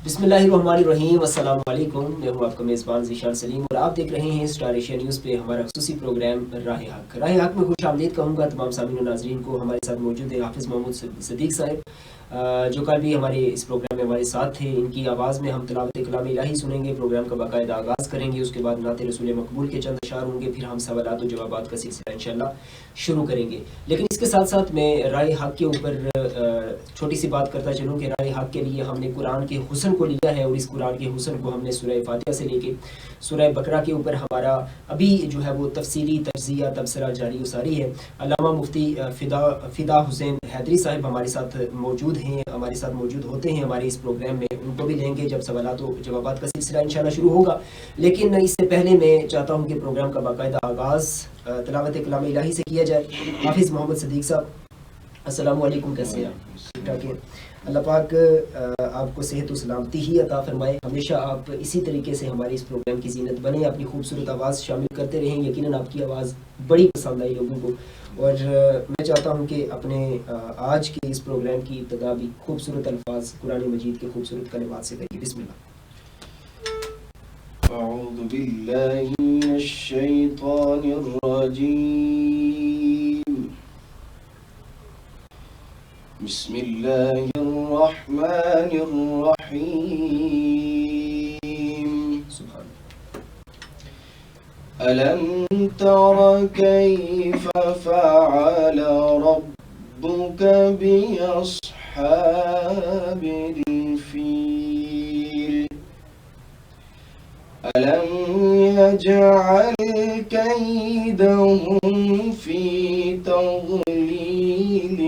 بسم اللہ الرحمن الرحیم، السلام علیکم۔ میں ہوں آپ کا میزبان ذیشان سلیم اور آپ دیکھ رہے ہیں اسٹار ایشیا نیوز پہ ہمارا خصوصی پروگرام راہ حق۔ راہ حق میں خوش آمدید کہوں گا تمام سامعین و ناظرین کو۔ ہمارے ساتھ موجود ہے حافظ محمود صدیق صاحب، جو کل بھی ہمارے اس پروگرام میں ہمارے ساتھ تھے۔ ان کی آواز میں ہم تلاوت کلام الہی سنیں گے، پروگرام کا باقاعدہ آغاز کریں گے، اس کے بعد نعت رسول مقبول کے چند اشعار ہوں گے، پھر ہم سوالات و جوابات کا سلسلہ انشاءاللہ شروع کریں گے۔ لیکن اس کے ساتھ ساتھ میں رائے حق کے اوپر چھوٹی سی بات کرتا چلوں کہ رائے حق کے لیے ہم نے قرآن کے حسن کو لیا ہے، اور اس قرآن کے حسن کو ہم نے سورہ فاتحہ سے لے کے سورہ بقرہ کے اوپر ہمارا ابھی جو ہے وہ تفصیلی تجزیہ تبصرہ جاری و ساری ہے۔ علامہ مفتی فدا حسین حیدری صاحب ہمارے ساتھ موجود ہیں، ہمارے ساتھ موجود ہوتے ہیں ہمارے اس پروگرام میں، ان کو بھی لیں گے جب سوالات و جوابات کا سلسلہ انشاءاللہ شروع ہوگا۔ لیکن اس سے پہلے میں چاہتا ہوں کہ پروگرام کا باقاعدہ آغاز تلاوت کلام الہی سے کیا جائے۔ حافظ محمد صدیق صاحب، السلام علیکم، کیسے ہیں آپ؟ ٹھیک ٹھاک ہے؟ اللہ پاک آپ کو صحت و سلامتی ہی عطا فرمائے، ہمیشہ آپ اسی طریقے سے ہمارے اس پروگرام کی زینت بنیں، اپنی خوبصورت آواز شامل کرتے رہیں۔ یقیناً آپ کی آواز بڑی پسند آئی لوگوں کو، اور میں چاہتا ہوں کہ اپنے آج کے اس پروگرام کی ابتدا بھی خوبصورت الفاظ قرآن مجید کے خوبصورت کلمات سے کریے۔ بسم اللہ۔ اعوذ باللہ من الشیطان الرجیم، بسم اللہ الرحمن الرحیم۔ ألم تر كيف فعل ربك بأصحاب الفيل ألم يجعل كيدهم في تضليل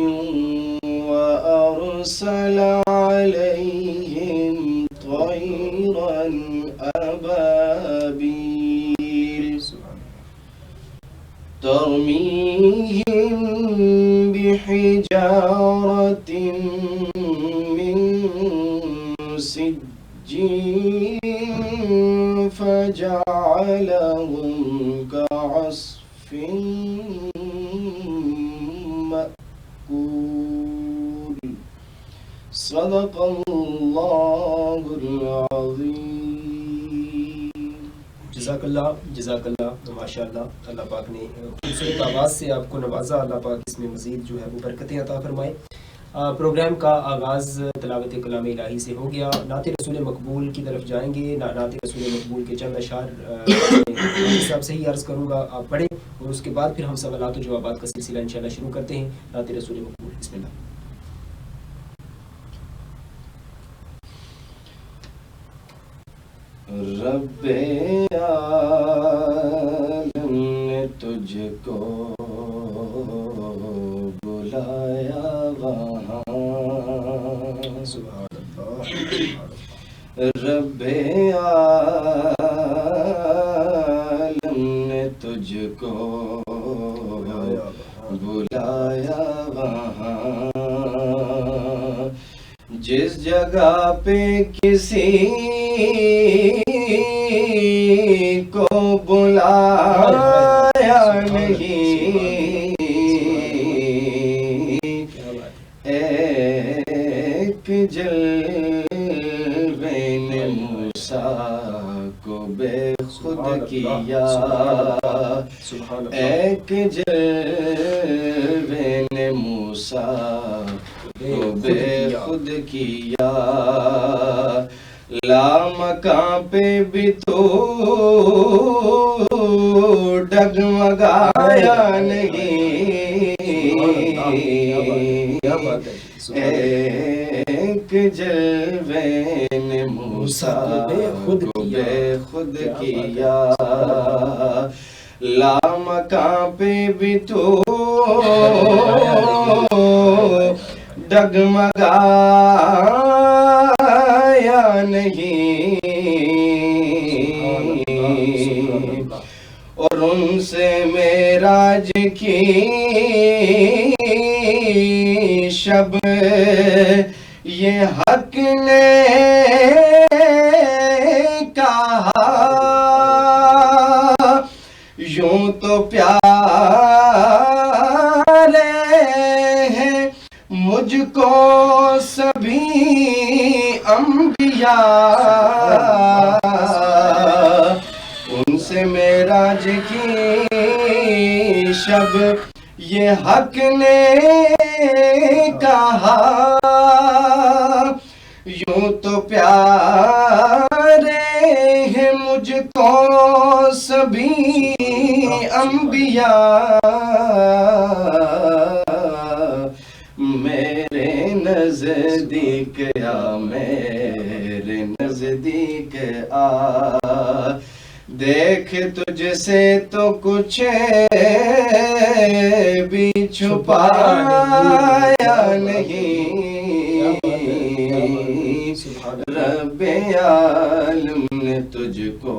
وأرسل عليهم طيرا أبابيل ترميهم بحجارة من سجيل فجعلهم كعصف مأكول۔ صدق اللہ العظیم۔ جزاک اللہ ماشاء اللہ۔ اللہ پاک نے خوبصورت آواز سے آپ کو نوازا، اللہ پاک اس میں مزید جو ہے وہ برکتیں عطا فرمائے۔ پروگرام کا آغاز تلاوت کلام الہی سے ہو گیا، نعت رسول مقبول کی طرف جائیں گے۔ نعت رسول مقبول کے چند اشعار صاحب سے ہی عرض کروں گا، آپ پڑھیں، اور اس کے بعد پھر ہم سوالات و جوابات کا سلسلہ انشاءاللہ شروع کرتے ہیں۔ نعت رسول مقبول، بسم اللہ۔ رب عالم نے تجھ کو بلایا وہاں، رب عالم نے تجھ کو بلایا وہاں، جس جگہ پہ کسی کو بلایا نہیں، ایک جلوے نے موسیٰ کو بے خود کیا، ایک جلوے نے موسیٰ کو بے خود کیا، لامکاں پہ بھی تو ڈگمگایا نہیں، ایک جلوے نے موسیٰ کو بے خود کیا، لامکاں پہ بھی تو ڈگمگایا نہیں، اور ان سے معراج کی شب یہ حق نے کہا، یوں تو پیارے ہیں مجھ کو سبھی انبیاء انبیاء ان سے معراج کی شب یہ حق نے کہا یوں تو پیارے ہیں مجھ کو سبھی انبیاء میرے نزدیک آ میرے نزدیک آ دیکھ تجھ سے تو کچھ بھی چھپایا نہیں رب عالم نے تجھ کو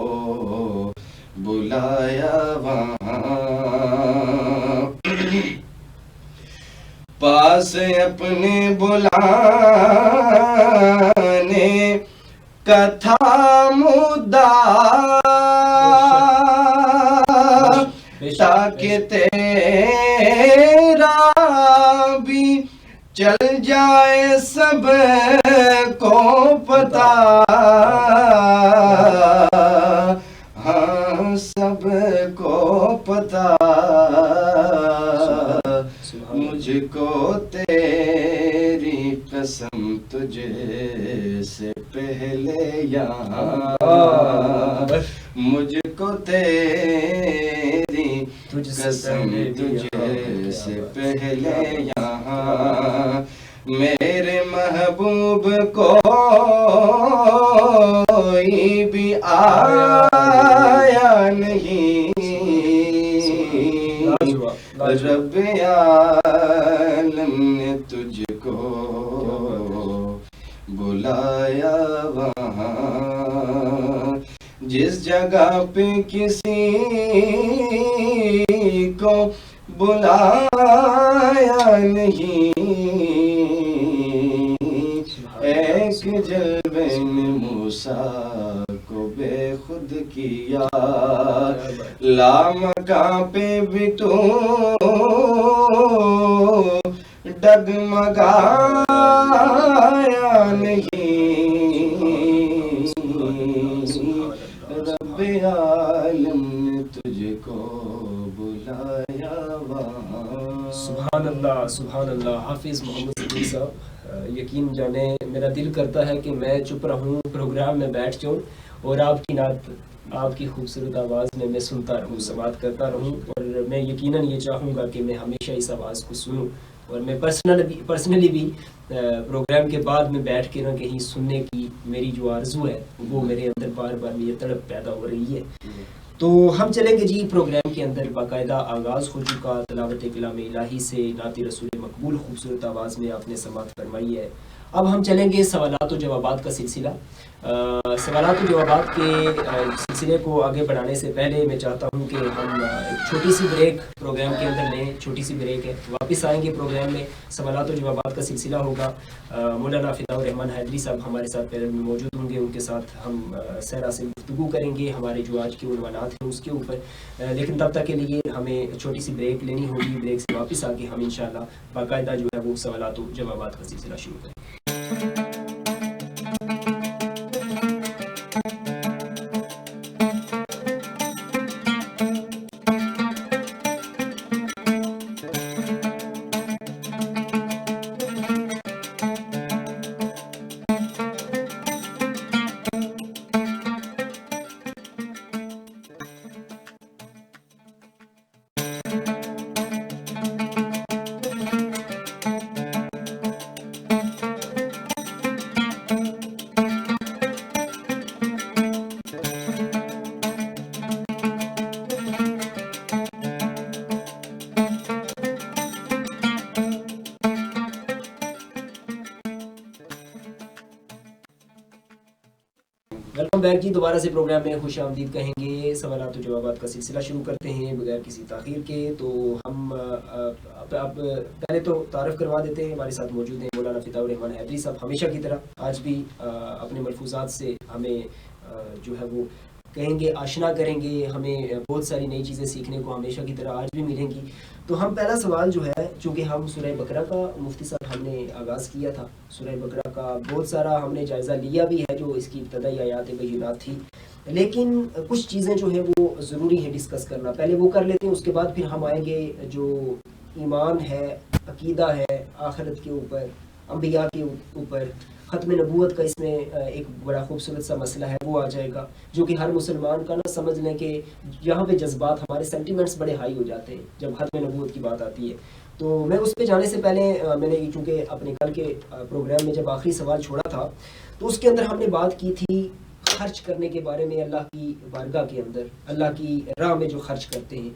بلایا وہاں پاس اپنے بلانے کا تھا مدعا تاکہ تیرا بھی چل جائے سب کو پتا ہاں سب کو پتا مجھ کو تیری قسم تجھے سے پہلے یہاں مجھ کو تیری قسم تجھے سے پہلے یہاں میرے محبوب کوئی بھی آیا نہیں رب عالم نے تجھ کو بلایا وہاں جس جگہ پہ کسی کو بلایا نہیں ایک جلوے نے موسیٰ کو بے خود کیا لامکاں پہ بھی تو ڈگمگایا نہیں رب عالم نے تجھ کو بلایا وہاں سبحان اللہ حافظ محمد صدیق صاحب یقین جانے میرا دل کرتا ہے کہ میں چپ رہوں پروگرام میں بیٹھ جاؤں اور آپ کی نعت آپ کی خوبصورت آواز میں سنتا رہوں سماعت کرتا رہوں اور میں یقیناً یہ چاہوں گا کہ میں ہمیشہ اس آواز کو سنوں اور میں پرسنلی بھی پروگرام کے بعد میں بیٹھ کے نہ کہیں سننے کی میری جو آرزو ہے وہ میرے اندر بار بار یہ تڑپ پیدا ہو رہی ہے. تو ہم چلیں گے جی پروگرام کے اندر باقاعدہ آغاز ہو چکا تلاوت کلام الہی سے نعت رسول مقبول خوبصورت آواز میں آپ نے سماعت فرمائی ہے. اب ہم چلیں گے سوالات و جوابات کا سلسلہ. سوالات و جوابات کے سلسلے کو آگے بڑھانے سے پہلے میں چاہتا ہوں کہ ہم ایک چھوٹی سی بریک پروگرام کے اندر لیں. چھوٹی سی بریک ہے, واپس آئیں گے پروگرام میں. سوالات و جوابات کا سلسلہ ہوگا. مولانا فداء الرحمان حیدری صاحب ہمارے ساتھ پہلے میں موجود ہوں گے, ان کے ساتھ ہم سہرا سے گفتگو کریں گے ہمارے جو آج کے عنوانات ہیں اس کے اوپر. لیکن تب تک کے لیے ہمیں چھوٹی سی بریک لینی ہوگی. بریک سے واپس آ کے ہم انشاءاللہ باقاعدہ جو ہے وہ سوالات و جوابات کا سلسلہ شروع کریں. ویلکم بیک جی, دوبارہ سے پروگرام میں خوش آمدید کہیں گے. سوالات و جوابات کا سلسلہ شروع کرتے ہیں بغیر کسی تاخیر کے. تو ہم اب پہلے تو تعارف کروا دیتے ہیں. ہمارے ساتھ موجود ہیں مولانا فداء الرحمان حیدری صاحب. ہمیشہ کی طرح آج بھی اپنے ملفوظات سے ہمیں جو ہے وہ کہیں گے، آشنا کریں گے، ہمیں بہت ساری نئی چیزیں سیکھنے کو ہمیشہ کی طرح آج بھی ملیں گی. تو ہم پہلا سوال جو ہے، چونکہ ہم سورہ بقرہ کا مفتی صاحب ہم نے آغاز کیا تھا، سورہ بقرہ کا بہت سارا ہم نے جائزہ لیا بھی ہے جو اس کی ابتدائی آیات بینات تھی، لیکن کچھ چیزیں جو ہیں وہ ضروری ہے ڈسکس کرنا. پہلے وہ کر لیتے ہیں، اس کے بعد پھر ہم آئیں گے جو ایمان ہے، عقیدہ ہے آخرت کے اوپر، انبیاء کے اوپر، ختم نبوت کا اس میں ایک بڑا خوبصورت سا مسئلہ ہے وہ آ جائے گا، جو کہ ہر مسلمان کا نا سمجھ لیں کہ یہاں پہ جذبات ہمارے سینٹیمنٹس بڑے ہائی ہو جاتے ہیں جب ختم نبوت کی بات آتی ہے. تو میں اس پہ جانے سے پہلے میں نے چونکہ اپنے کل کے پروگرام میں جب آخری سوال چھوڑا تھا تو اس کے اندر ہم نے بات کی تھی خرچ کرنے کے بارے میں، اللہ کی بارگاہ کے اندر اللہ کی راہ میں جو خرچ کرتے ہیں،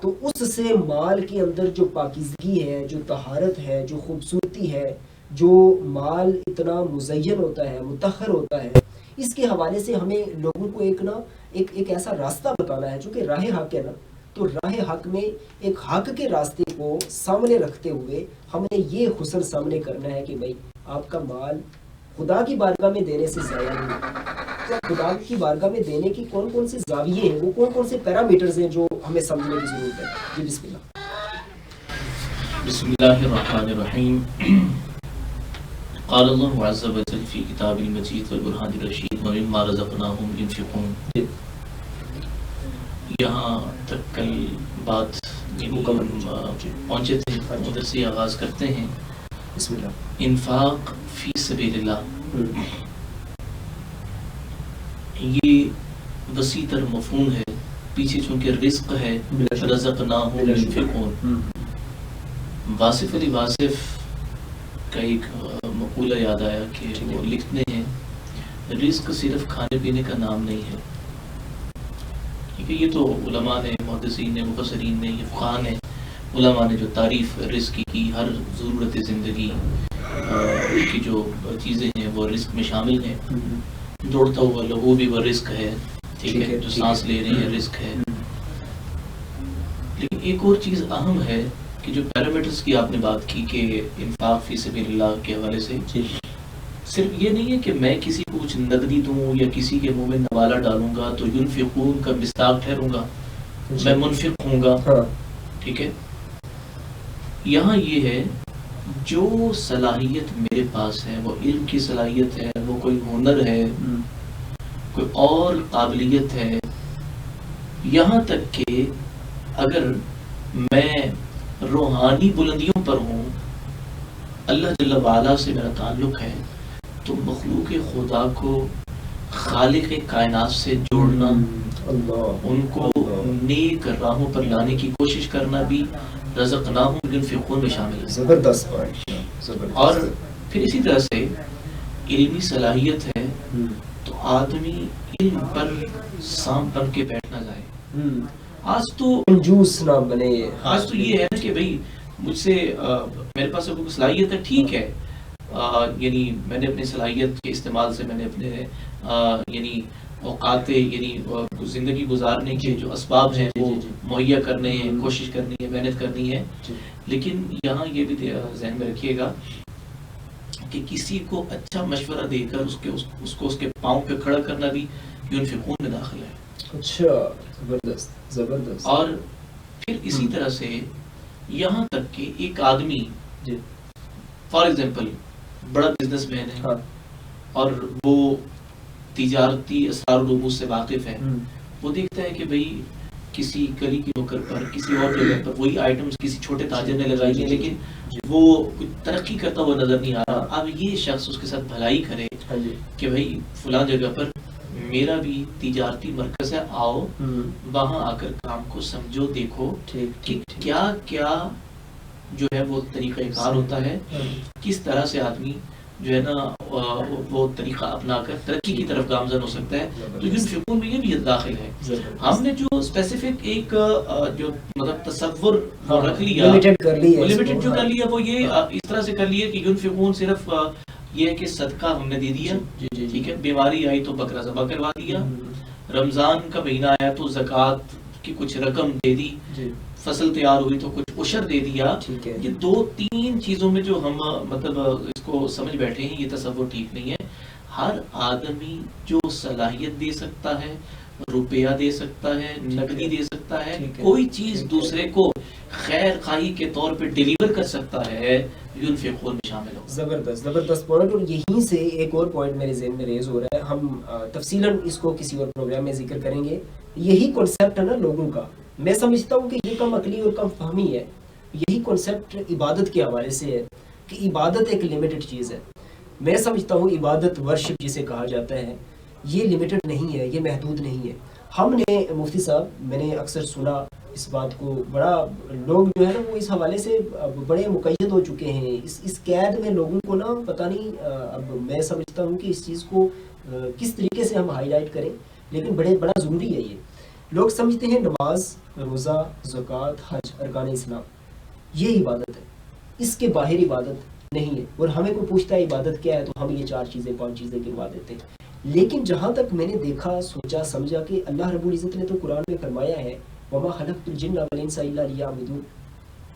تو اس سے مال کے اندر جو پاکیزگی ہے، جو طہارت ہے، جو خوبصورتی ہے، جو مال اتنا مزین ہوتا ہے، مطہر ہوتا ہے، اس کے حوالے سے ہمیں لوگوں کو ایک ایسا راستہ بتانا ہے جو کہ راہ حق ہے نا. تو راہ حق میں ایک حق کے راستے کو سامنے رکھتے ہوئے ہم نے یہ حسن سامنے کرنا ہے کہ بھائی آپ کا مال خدا کی بارگاہ میں دینے سے ضائع نہیں. تو خدا کی بارگاہ میں دینے کی کون کون سے زاویے ہیں، وہ کون کون سے پیرامیٹرز ہیں جو ہمیں سمجھنے کی ضرورت ہے. جی بسم اللہ. بسم اللہ الرحمن الرحیم. قال اللہ عز وجل فی کتاب المجید والبرہان الرشید ومما رزقناہم ينفقون. یہاں تک کل بات پہنچے تھے، ادھر سے آغاز کرتے ہیں. بسم اللہ. انفاق فی سبیل اللہ، یہ وسیع تر مفہوم ہے. پیچھے چونکہ رزق ہے، رزقناہم ينفقون. واصف علی واصف کا ایک مقولہ یاد آیا کہ وہ لکھتے ہیں رزق صرف کھانے پینے کا نام نہیں ہے. کیونکہ یہ تو علماء نے، محدثین نے، مفسرین نے، فقہاء نے، علماء نے جو تعریف رزق کی، ہر ضرورت زندگی کی جو چیزیں ہیں وہ رزق میں شامل ہیں. دوڑتا ہوا لہو بھی وہ رزق ہے، ٹھیک ہے، جو سانس لے رہے ہیں رزق ہے. لیکن ایک اور چیز اہم ہے کہ جو پیرامیٹرز کی آپ نے بات کی کہ انفاق فی سبیل اللہ کے حوالے سے، صرف یہ نہیں ہے کہ میں کسی کو کچھ نقدی دوں یا کسی کے منہ میں نوالا ڈالوں گا تو ینفقون کا مصداق ٹھہروں گا، میں منفق ہوں گا. ٹھیک ہے، یہاں یہ ہے جو صلاحیت میرے پاس ہے، وہ علم کی صلاحیت ہے، وہ کوئی ہنر ہے، کوئی اور قابلیت ہے، یہاں تک کہ اگر میں روحانی بلندیوں پر ہوں، اللہ جل وعلا سے میرا تعلق ہے، تو مخلوق خدا کو خالق کائنات سے جوڑنا، ان کو نیک راہوں پر لانے کی کوشش کرنا بھی رزقناہم ينفقون میں شامل ہے. زبردست. اور پھر اسی طرح سے علمی صلاحیت ہے تو آدمی علم پر سانپ بن کے بیٹھ نہ جائے. آج تو کنجوس نہ بنے. آج تو یہ ہے نا کہ بھئی مجھ سے میرے پاس کوئی صلاحیت ہے، ٹھیک ہے، یعنی میں نے اپنی صلاحیت کے استعمال سے میں نے اپنے یعنی اوقات، یعنی زندگی گزارنے کے جو اسباب ہیں وہ مہیا کرنے ہیں، کوشش کرنی ہے، محنت کرنی ہے. لیکن یہاں یہ بھی ذہن میں رکھیے گا کہ کسی کو اچھا مشورہ دے کر اس کو اس کے پاؤں پہ کھڑا کرنا بھی ینفقون میں داخل ہے. اچھا، زبردست زبردست. اور پھر اسی طرح سے یہاں تک کہ ایک آدمی فار ایگزامپل بڑا بزنس مین ہے اور وہ تجارتی اسرار و رموز سے واقف ہے، وہ دیکھتا ہے کہ بھئی کسی گلی کی نوکر پر، کسی اور جگہ پر وہی آئٹمز کسی چھوٹے تاجر نے لگائی ہیں لیکن وہ کچھ ترقی کرتا ہوا نظر نہیں آ رہا. اب یہ شخص اس کے ساتھ بھلائی کرے کہ بھئی فلاں جگہ پر میرا بھی تجارتی مرکز ہے، آؤ وہاں آ کر کام کو سمجھو، دیکھو کہ کیا کیا جو ہے وہ طریقہ کار ہوتا ہے، کس طرح سے آدمی جو ہے نا وہ طریقہ اپنا کر ترقی کی طرف گامزن ہو سکتا ہے. تو ینفقون میں یہ بھی داخل ہے. ہم نے جو اسپیسیفک ایک جو مطلب تصور رکھ لیا، لمیٹڈ جو کر لیا، وہ یہ اس طرح سے کر لیا کہ ینفقون صرف یہ ہے کہ صدقہ ہم نے دے دیا، ٹھیک ہے، بیماری آئی تو بکرا ذبح کروا دیا، رمضان کا مہینہ آیا تو زکوٰۃ کی کچھ رقم دے دی، فصل تیار ہوئی تو کچھ عشر دے دیا. یہ دو تین چیزوں میں جو ہم مطلب اس کو سمجھ بیٹھے ہیں، یہ تصور ٹھیک نہیں ہے. ہر آدمی جو صلاحیت دے سکتا ہے، روپیہ دے سکتا ہے، نقدی دے سکتا ہے، کوئی چیز دوسرے کو خیر خواہی کے طور پہ ڈیلیور کر سکتا ہے، ينفقون میں شامل ہو. زبردست پوائنٹ. اور یہیں سے ایک اور پوائنٹ میرے ذہن میں ریز ہو رہا ہے، ہم تفصیلاً اس کو کسی اور پروگرام میں ذکر کریں گے. یہی کنسیپٹ ہے نا لوگوں کا، میں سمجھتا ہوں کہ یہ کم عقلی اور کم فہمی ہے. یہی کنسیپٹ عبادت کے حوالے سے ہے کہ عبادت ایک لمیٹڈ چیز ہے. میں سمجھتا ہوں عبادت ورشپ جسے کہا جاتا ہے یہ لمیٹڈ نہیں ہے، یہ محدود نہیں ہے. ہم نے مفتی صاحب، میں نے اکثر سنا اس بات کو، بڑا لوگ جو ہے نا وہ اس حوالے سے بڑے مقید ہو چکے ہیں اس قید میں لوگوں کو نا پتہ نہیں. اب میں سمجھتا ہوں کہ اس چیز کو کس طریقے سے ہم ہائی لائٹ کریں، لیکن بڑا ضروری ہے. یہ لوگ سمجھتے ہیں نماز، روزہ، زکوٰۃ، حج، ارکان اسلام یہ عبادت ہے، اس کے باہر عبادت نہیں ہے. اور ہمیں کوئی پوچھتا ہے عبادت کیا ہے تو ہم یہ 4 چیزیں 5 چیزیں گنوا دیتے ہیں. لیکن جہاں تک میں نے دیکھا، سوچا، سمجھا کہ اللہ رب العزت نے تو قرآن میں فرمایا ہے وَمَا خَلَقْتُ الْجِنَّ وَالْإِنسَ إِلَّا لِيَعْبُدُونِ.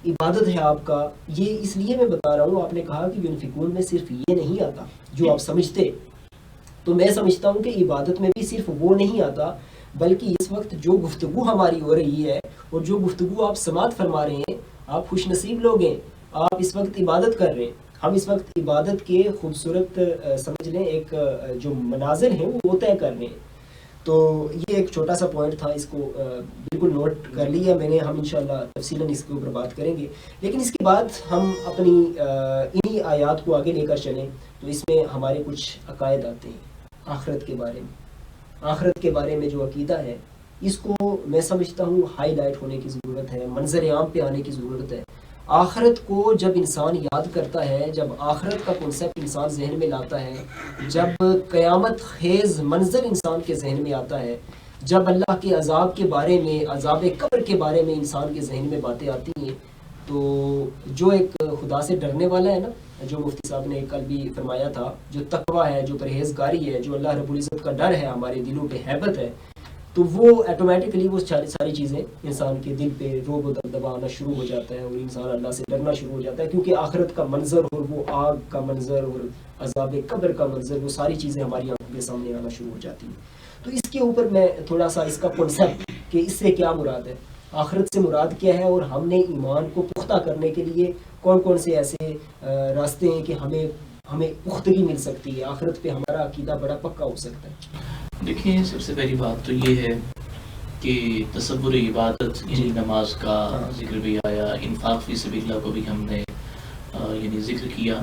عبادت ہے آپ کا. یہ اس لیے میں بتا رہا ہوں، آپ نے کہا کہ ينفقون میں صرف یہ نہیں آتا جو آپ سمجھتے، تو میں سمجھتا ہوں کہ عبادت میں بھی صرف وہ نہیں آتا، بلکہ اس وقت جو گفتگو ہماری ہو رہی ہے اور جو گفتگو آپ سماعت فرما رہے ہیں، آپ خوش نصیب لوگ ہیں، آپ اس وقت عبادت کر رہے ہیں. ہم اس وقت عبادت کے خوبصورت سمجھ لیں ایک جو مناظر ہیں وہ طے کر رہے ہیں. تو یہ ایک چھوٹا سا پوائنٹ تھا، اس کو بالکل نوٹ کر لیا میں نے. ہم انشاءاللہ تفصیلاً اس کے اوپر بات کریں گے، لیکن اس کے بعد ہم اپنی انہی آیات کو آگے لے کر چلیں تو اس میں ہمارے کچھ عقائد آتے ہیں آخرت کے بارے میں. آخرت کے بارے میں جو عقیدہ ہے اس کو میں سمجھتا ہوں ہائی لائٹ ہونے کی ضرورت ہے، منظر عام پہ آنے کی ضرورت ہے. آخرت کو جب انسان یاد کرتا ہے، جب آخرت کا کنسیپٹ انسان ذہن میں لاتا ہے، جب قیامت خیز منظر انسان کے ذہن میں آتا ہے، جب اللہ کے عذاب کے بارے میں، عذاب قبر کے بارے میں انسان کے ذہن میں باتیں آتی ہیں، تو جو ایک خدا سے ڈرنے والا ہے نا، جو مفتی صاحب نے کل بھی فرمایا تھا، جو تقویٰ ہے، جو پرہیزگاری ہے، جو اللہ رب العزت کا ڈر ہے، ہمارے دلوں پہ ہیبت ہے، تو وہ ایٹومیٹکلی وہ ساری چیزیں انسان کے دل پہ رعب و دبدبہ آنا شروع ہو جاتا ہے اور انسان اللہ سے ڈرنا شروع ہو جاتا ہے. کیونکہ آخرت کا منظر اور وہ آگ کا منظر اور عذاب قبر کا منظر، وہ ساری چیزیں ہماری آنکھوں کے سامنے آنا شروع ہو جاتی ہیں. تو اس کے اوپر میں تھوڑا سا اس کا کنسیپٹ کہ اس سے کیا مراد ہے، آخرت سے مراد کیا ہے، اور ہم نے ایمان کو پختہ کرنے کے لیے کون کون سے ایسے راستے ہیں کہ ہمیں پختگی مل سکتی ہے، آخرت پہ ہمارا عقیدہ بڑا پکا ہو سکتا ہے. دیکھیں، سب سے پہلی بات تو یہ ہے کہ تصور عبادت، یعنی نماز کا ذکر بھی آیا، انفاق فی سبیل اللہ کو بھی ہم نے یعنی ذکر کیا.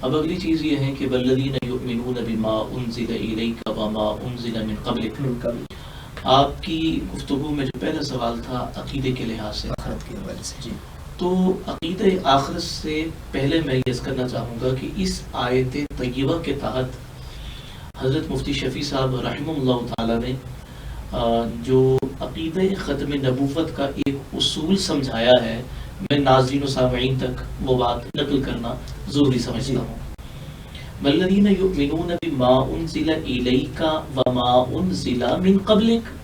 اب اگلی چیز یہ ہے کہ والذین یؤمنون بما انزل الیک وما انزل من قبلک. آپ کی گفتگو میں جو پہلا سوال تھا عقیدے کے لحاظ سے، آخرت کے حوالے سے، تو عقیدہ آخرت سے پہلے میں یہ کرنا چاہوں گا کہ اس آیت طیبہ کے تحت حضرت مفتی شفیع صاحب رحمہ اللہ تعالی نے جو عقیدہ ختم نبوت کا ایک اصول سمجھایا ہے، میں ناظرین و سامعین تک وہ بات نقل کرنا ضروری سمجھتا ہوں. والذین یؤمنون بما انزل الیک وما انزل من قبلک،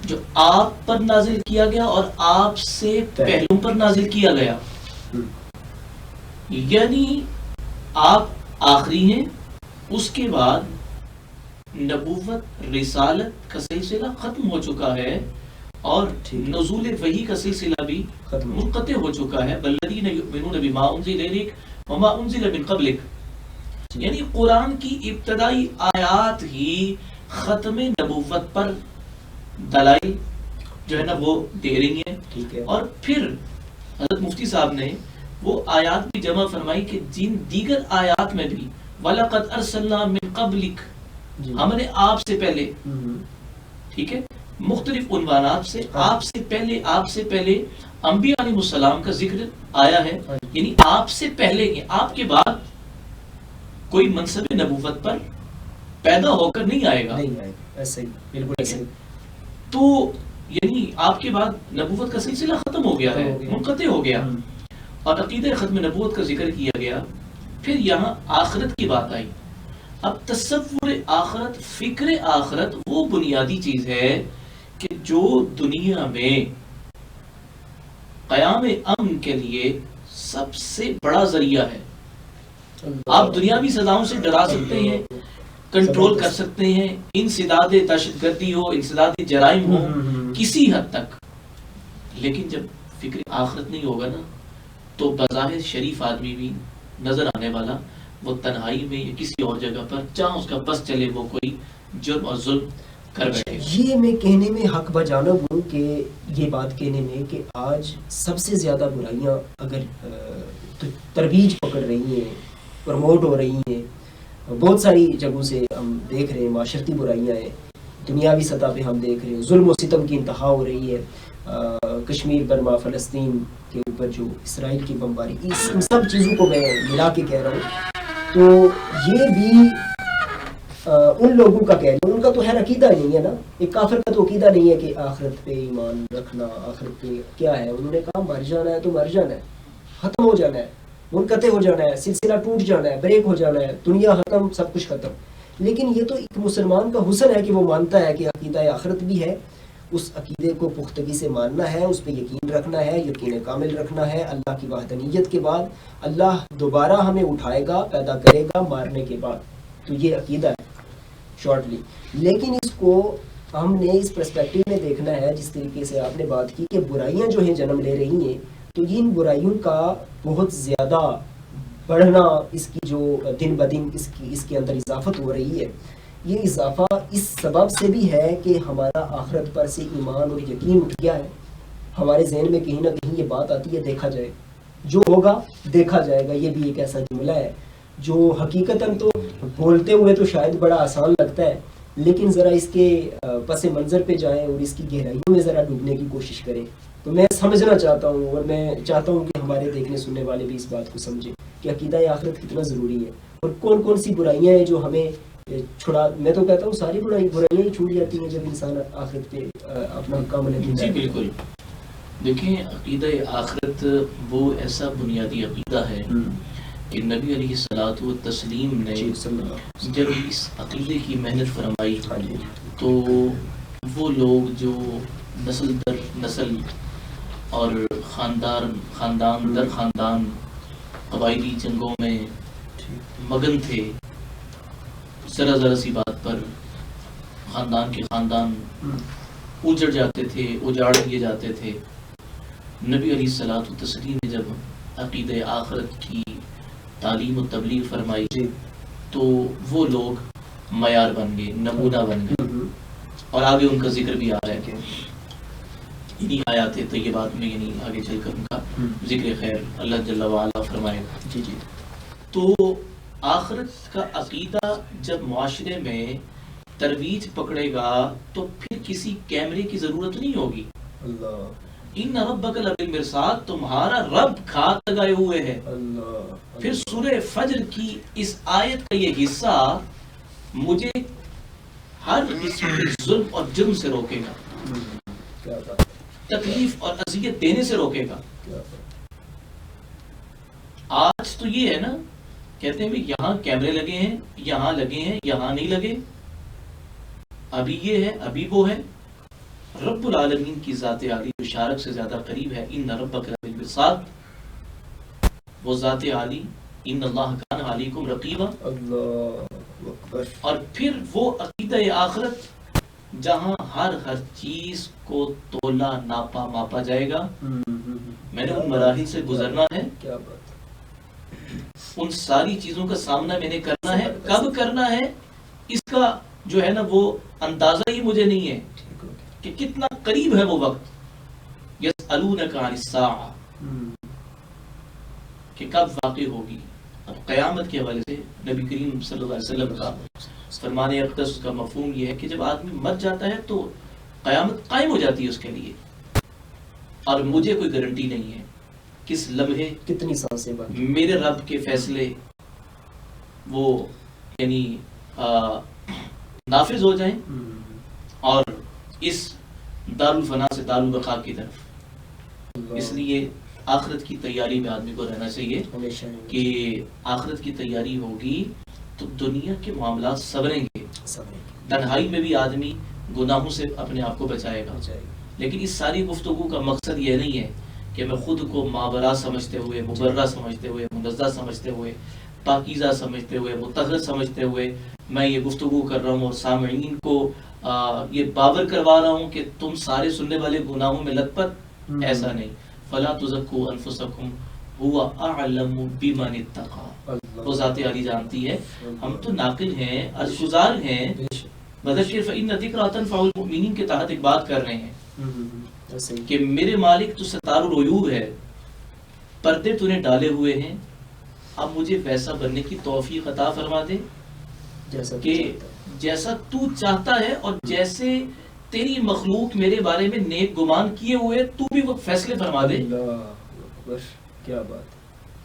جو آپ پر نازل کیا گیا اور آپ سے پہلوں پر نازل کیا گیا، یعنی آپ آخری ہیں، اس کے بعد نبوت رسالت کا سلسلہ ختم ہو چکا ہے اور نزول وحی کا سلسلہ بھی منقطع ہو چکا ہے. والذین یؤمنون بما انزل الیک وما انزل من قبلک، یعنی قرآن کی ابتدائی آیات ہی ختم نبوت پر دلائل جو ہے نا وہ دے رہی ہیں. اور پھر حضرت مفتی صاحب نے وہ آیات بھی جمع فرمائی کہ جن دیگر آیات میں بھی وَلَقَدْ أَرْسَلْنَا مِن قَبْلِكَ، ہم نے آپ سے پہلے، ٹھیک ہے، مختلف عنوانات سے آپ سے پہلے انبیاء علیہ السلام کا ذکر آیا ہے. یعنی آپ سے پہلے، آپ کے بعد کوئی منصب نبوت پر پیدا ہو کر نہیں آئے گا. ایسے ہی، بالکل ایسے ہی. تو یعنی آپ کے بعد نبوت کا سلسلہ ختم ہو گیا ہے، منقطع ہو گیا، اور عقیدہ ختم نبوت کا ذکر کیا گیا. پھر یہاں آخرت کی بات آئی. اب تصور آخرت، فکر آخرت وہ بنیادی چیز ہے کہ جو دنیا میں قیام امن کے لیے سب سے بڑا ذریعہ ہے. آپ دنیاوی سزاؤں سے ڈرا سکتے ہیں، کنٹرول کر سکتے ہیں. انسداد دہشت گردی ہو, انسداد جرائم ہو کسی حد تک, لیکن جب فکر آخرت نہیں ہوگا نا تو بظاہر شریف آدمی بھی نظر آنے والا وہ تنہائی میں یا کسی اور جگہ پر جہاں اس کا بس چلے وہ کوئی جرم اور ظلم کر بیٹھے. یہ میں کہنے میں حق بجانب ہوں کہ یہ بات کہنے میں کہ آج سب سے زیادہ برائیاں اگر ترویج پکڑ رہی ہیں, پروموٹ ہو رہی ہیں, بہت ساری جگہوں سے ہم دیکھ رہے ہیں, معاشرتی برائیاں ہیں, دنیاوی سطح پہ ہم دیکھ رہے ہیں, ظلم و ستم کی انتہا ہو رہی ہے, کشمیر, برما, فلسطین کے اوپر جو اسرائیل کی بمباری, ان سب چیزوں کو میں ملا کے کہہ رہا ہوں. تو یہ بھی ان لوگوں کا کہہ رہے ہیں, ان کا تو خیر عقیدہ نہیں ہے نا, ایک کافر کا تو عقیدہ نہیں ہے کہ آخرت پہ ایمان رکھنا, آخرت پہ کیا ہے. انہوں نے کہا مر جانا ہے تو مر جانا ہے, ختم ہو جانا ہے, منقطع ہو جانا ہے, سلسلہ ٹوٹ جانا ہے, بریک ہو جانا ہے, دنیا ختم, سب کچھ ختم. لیکن یہ تو ایک مسلمان کا حسن ہے کہ وہ مانتا ہے کہ عقیدہ آخرت بھی ہے, اس عقیدے کو پختگی سے ماننا ہے, اس پہ یقین رکھنا ہے, یقین کامل رکھنا ہے. اللہ کی وحدانیت کے بعد اللہ دوبارہ ہمیں اٹھائے گا, پیدا کرے گا مارنے کے بعد. تو یہ عقیدہ ہے شارٹلی. لیکن اس کو ہم نے اس پرسپیکٹو میں دیکھنا ہے جس طریقے سے آپ نے بات کی کہ برائیاں جو ہیں جنم لے رہی ہیں, تو ان برائیوں کا بہت زیادہ بڑھنا, اس کی جو دن بدن اس کے اندر اضافت ہو رہی ہے, یہ اضافہ اس سبب سے بھی ہے کہ ہمارا آخرت پر سے ایمان اور یقین اٹھ گیا ہے. ہمارے ذہن میں کہیں نہ کہیں یہ بات آتی ہے دیکھا جائے, جو ہوگا دیکھا جائے گا. یہ بھی ایک ایسا جملہ ہے جو حقیقتاً تو بولتے ہوئے تو شاید بڑا آسان لگتا ہے, لیکن ذرا اس کے پس منظر پہ جائیں اور اس کی گہرائیوں میں ذرا ڈوبنے کی کوشش کریں تو میں سمجھنا چاہتا ہوں, اور میں چاہتا ہوں کہ ہمارے دیکھنے سننے والے بھی اس بات کو سمجھیں کہ عقیدہ آخرت کتنا ضروری ہے, اور کون کون سی برائیاں ہیں جو ہمیں چھڑا. میں تو کہتا ہوں ساری برائیاں ہی چھوٹ جاتی ہیں جب انسان آخرت پہ اپنا کام لگے. جی بالکل. دیکھیں عقیدہ آخرت وہ ایسا بنیادی عقیدہ ہے کہ نبی علیہ الصلوۃ والتسلیم نے جب اس عقیدے کی محنت فرمائی تو وہ لوگ جو نسل در نسل اور خاندان در خاندان قبائلی جنگوں میں مگن تھے, ذرا سی بات پر خاندان کے خاندان اجڑ جاتے تھے, اجاڑ دیے جاتے تھے. نبی علیہ الصلوۃ والتسلیم نے جب عقیدہ آخرت کی تعلیم و تبلیغ فرمائی تو وہ لوگ معیار بن گئے, نمونہ بن گئے. اور آگے ان کا ذکر بھی آ رہا ہے کہ انہی آیات طیبات میں یعنی آگے چل کر ان کا ذکر خیر اللہ جل وعلا فرمائے گا. جی جی. تو آخرت کا عقیدہ جب معاشرے میں ترویج پکڑے گا تو پھر کسی کیمرے کی ضرورت نہیں ہوگی. اللہ ان ربک لبالمرصاد, تمہارا رب کھات لگائے ہوئے ہے. پھر سورہ فجر کی اس آیت کا یہ حصہ مجھے ہر قسم کے ظلم اور جرم سے روکے گا, تکلیف اور اذیت دینے سے روکے گا. آج تو یہ ہے نا, کہتے ہیں یہاں کیمرے لگے ہیں, یہاں لگے ہیں, یہاں نہیں لگے, ابھی یہ ہے, ابھی وہ ہے. رب العالمین کی ذات عالی جو شارک سے زیادہ قریب ہے, ان ربک لبالمرصاد, وہ ذات عالی, ان اللہ کان علیکم رقیبا. اور پھر وہ عقیدہ آخرت جہاں ہر چیز کو تولا ناپا ماپا جائے گا. میں نے ان مراحل سے گزرنا ہے, ان ساری چیزوں کا سامنا میں نے کرنا ہے. کب کرنا ہے اس کا جو ہے نا وہ اندازہ ہی مجھے نہیں ہے کہ کتنا قریب ہے وہ وقت. یسألونک عن الساعہ, کہ کب واقع ہوگی. اب قیامت کے حوالے سے نبی کریم صلی اللہ علیہ وسلم کا فرمان اقدس کا مفہوم یہ ہے کہ جب آدمی مر جاتا ہے تو قیامت قائم ہو جاتی ہے اس کے لیے, اور مجھے کوئی گارنٹی نہیں ہے کس لمحے کتنی سانسیں بعد میرے رب کے فیصلے وہ یعنی نافذ ہو جائیں اور اس دارالفنا سے دارالبقا کی طرف. اس لیے آخرت کی تیاری میں آدمی کو رہنا چاہیے کہ آخرت کی تیاری ہوگی تو دنیا کے معاملات سنوریں گے. تنہائی میں بھی آدمی گناہوں سے اپنے آپ کو بچائے گا. لیکن اس ساری گفتگو کا مقصد یہ نہیں ہے کہ میں خود کو مابرا سمجھتے ہوئے, مبرہ سمجھتے ہوئے, منزہ سمجھتے ہوئے پاکیزہ سمجھتے ہوئے، مطہر سمجھتے ہوئے میں یہ گفتگو کر رہا ہوں اور سامعین کو یہ باور کروا رہا ہوں کہ تم سارے سننے والے گناہوں میں لت پت، ایسا نہیں. فلا تزکوا انفسکم هو اعلم بمن اتقى، وہ ذات عالی جانتی ہے. ہم تو ناقل ہیں، عجزگزار ہیں. وذکر فإن الذکرى تنفع المؤمنین کے تحت ایک بات کر رہے ہیں کہ میرے مالک تو ستار العیوب ہے، پردے تو نے ڈالے ہوئے ہیں، اب مجھے ویسا بننے کی توفیق عطا فرما دے کہ جیسا تو چاہتا ہے اور جیسے تیری مخلوق میرے بارے میں نیک گمان کیے ہوئے تو بھی وہ فیصلے فرما دے. کیا بات،